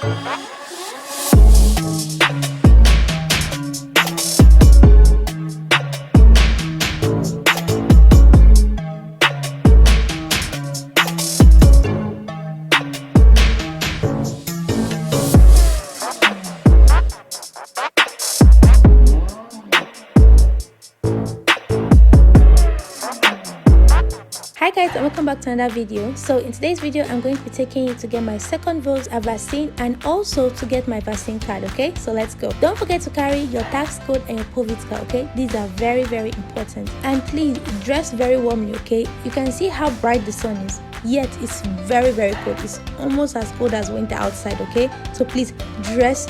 Hi guys, and welcome back to another video. So in today's video I'm going to be taking you to get my second dose of vaccine and also to get my vaccine card. Okay, so let's go. Don't forget to carry your tax code and your COVID card. Okay, these are very important, and please dress very warmly. Okay, you can see how bright the sun is, yet it's very cold. It's almost as cold as winter outside. Okay, so please dress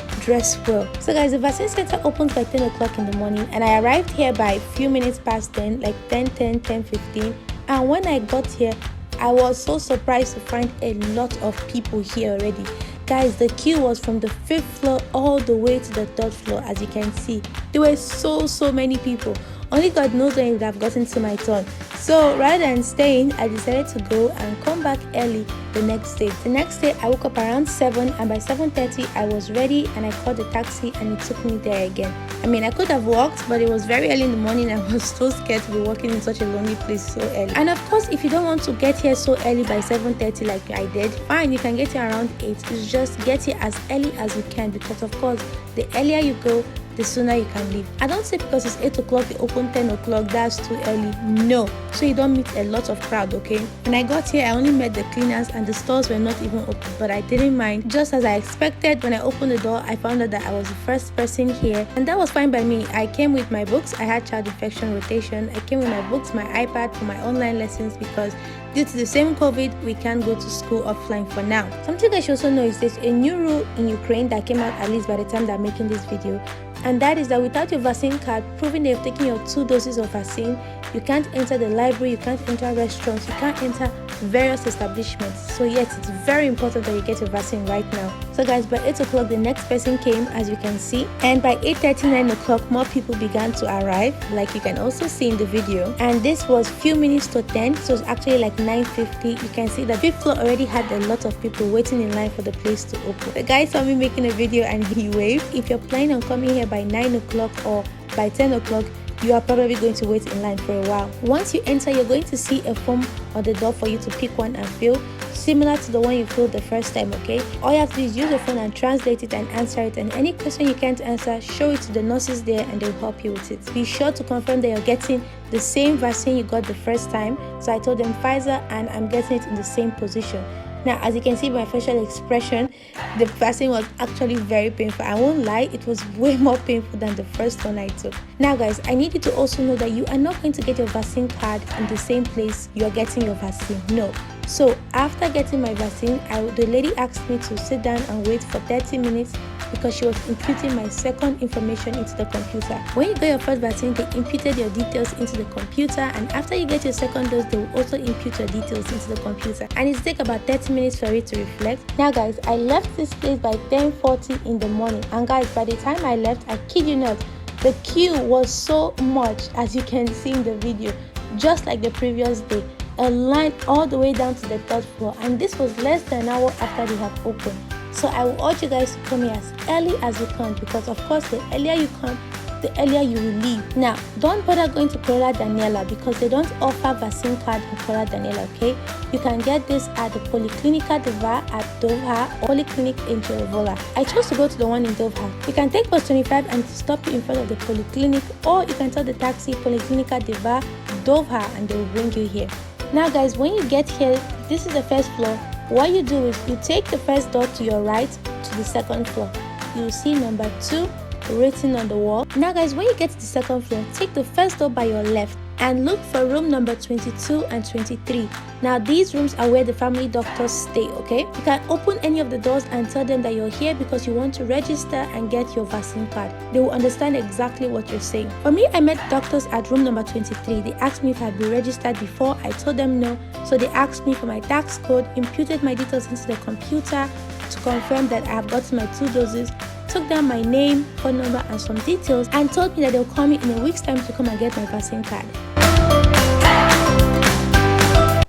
well. So guys, the vaccine center opens by 10 o'clock in the morning, and I arrived here by a few minutes past 10, like 10:15. And when I got here, I was so surprised to find a lot of people here already. Guys, the queue was from the 5th floor all the way to the 3rd floor. As you can see, there were so many people. Only God knows when it would have gotten to my turn. So rather than staying, I decided to go and come back early the next day. The next day, I woke up around 7, and by 7:30, I was ready and I called a taxi and it took me there again. I mean, I could have walked, but it was very early in the morning. I was so scared to be walking in such a lonely place so early. And of course, if you don't want to get here so early by 7:30 like I did, fine, you can get here around 8. It's just get here as early as you can, because of course, the earlier you go, the sooner you can leave. I don't say because it's 8 o'clock, they open 10 o'clock, that's too early. No. So you don't meet a lot of crowd, okay? When I got here, I only met the cleaners and the stores were not even open, but I didn't mind. Just as I expected, when I opened the door, I found out that I was the first person here, and that was fine by me. I came with my books. I had child infection rotation. I came with my books, my iPad for my online lessons, because due to the same COVID, we can't go to school offline for now. Something I should also know is there's a new rule in Ukraine that came out at least by the time that I'm making this video. And that is that without your vaccine card proving that you've taken your 2 doses of vaccine, you can't enter the library, you can't enter restaurants, you can't enter various establishments. So yes, it's very important that you get your vaccine right now. So guys, by 8 o'clock, the next person came, as you can see. And by 8:30, 9 o'clock, more people began to arrive, like you can also see in the video. And this was few minutes to 10, so it's actually like 9:50. You can see the 5th floor already had a lot of people waiting in line for the place to open. The guy saw me making a video and he waved. If you're planning on coming here by 9 o'clock or by 10 o'clock, you are probably going to wait in line for a while. Once you enter, you're going to see a form on the door for you to pick one and fill, similar to the one you filled the first time. Okay, all you have to do is use your phone and translate it and answer it, and any question you can't answer, show it to the nurses there and they'll help you with it. Be sure to confirm that you're getting the same vaccine you got the first time. So I told them Pfizer, and I'm getting it in the same position. Now, as you can see by my facial expression, the vaccine was actually very painful. I won't lie, it was way more painful than the first one I took. Now guys, I need you to also know that you are not going to get your vaccine card in the same place you are getting your vaccine. No. So after getting my vaccine, the lady asked me to sit down and wait for 30 minutes because she was imputing my second information into the computer. When you got your first vaccine, they imputed your details into the computer, and after you get your second dose, they will also impute your details into the computer, and it takes about 30 minutes for it to reflect. Now guys, I left this place by 10:40 in the morning, and guys, by the time I left, I kid you not, the queue was so much, as you can see in the video, just like the previous day. A line all the way down to the 3rd floor, and this was less than an hour after they have opened. So I will urge you guys to come here as early as you can, because of course the earlier you come, the earlier you will leave. Now, don't bother going to Corolla Daniela because they don't offer vaccine card in Corolla Daniela, okay? You can get this at the Polyclinica Deva at Dovha or Polyclinic in Jerevola. I chose to go to the one in Dovha. You can take bus 25 and stop you in front of the Polyclinic, or you can tell the taxi Polyclinica Deva Dovha and they will bring you here. Now guys, when you get here, this is the 1st floor. What you do is you take the first door to your right to the 2nd floor. You will see number 2 written on the wall. Now guys, when you get to the 2nd floor, take the first door by your left and look for room number 22 and 23. Now these rooms are where the family doctors stay, okay? You can open any of the doors and tell them that you're here because you want to register and get your vaccine card. They will understand exactly what you're saying. For me, I met doctors at room number 23. They asked me if I'd been registered before. I told them no. So they asked me for my tax code, imputed my details into the computer to confirm that I have gotten my 2 doses, took down my name, phone number and some details, and told me that they'll call me in a week's time to come and get my vaccine card.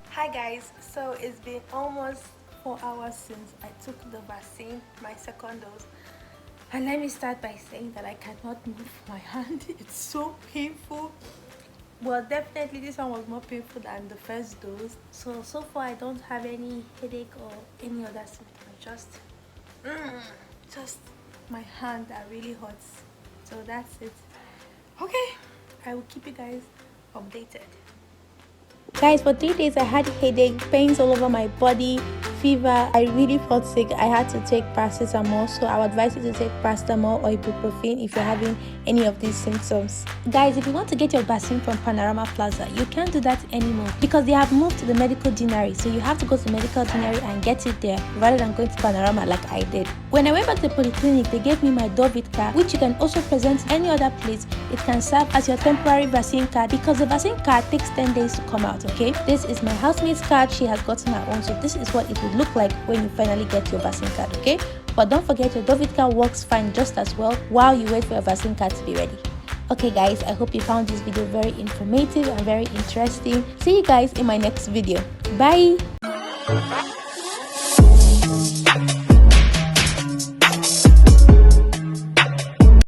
Hi guys, so it's been almost 4 hours since I took the vaccine, my second dose. And let me start by saying that I cannot move my hand. It's so painful. Well, definitely this one was more painful than the first dose. So far I don't have any headache or any other symptom. Just my hand that really hurts. So that's it. Okay, I will keep you guys updated. Guys, for 3 days I had headache, pains all over my body, fever. I really felt sick. I had to take paracetamol, so I would advise you to take paracetamol or ibuprofen if you're having any of these symptoms. Guys, if you want to get your vaccine from Panorama Plaza, you can't do that anymore because they have moved to the medical deanery. So you have to go to the medical deanery and get it there rather than going to Panorama like I did. When I went back to the polyclinic, they gave me my Dovit card, which you can also present any other place. It can serve as your temporary vaccine card because the vaccine card takes 10 days to come out. Okay, this is my housemate's card. She has gotten her own, so this is what it would look like when you finally get your vaccine card. Okay, but don't forget your Dovit card works fine just as well while you wait for your vaccine card to be ready. Okay guys, I hope you found this video very informative and very interesting. See you guys in my next video. Bye.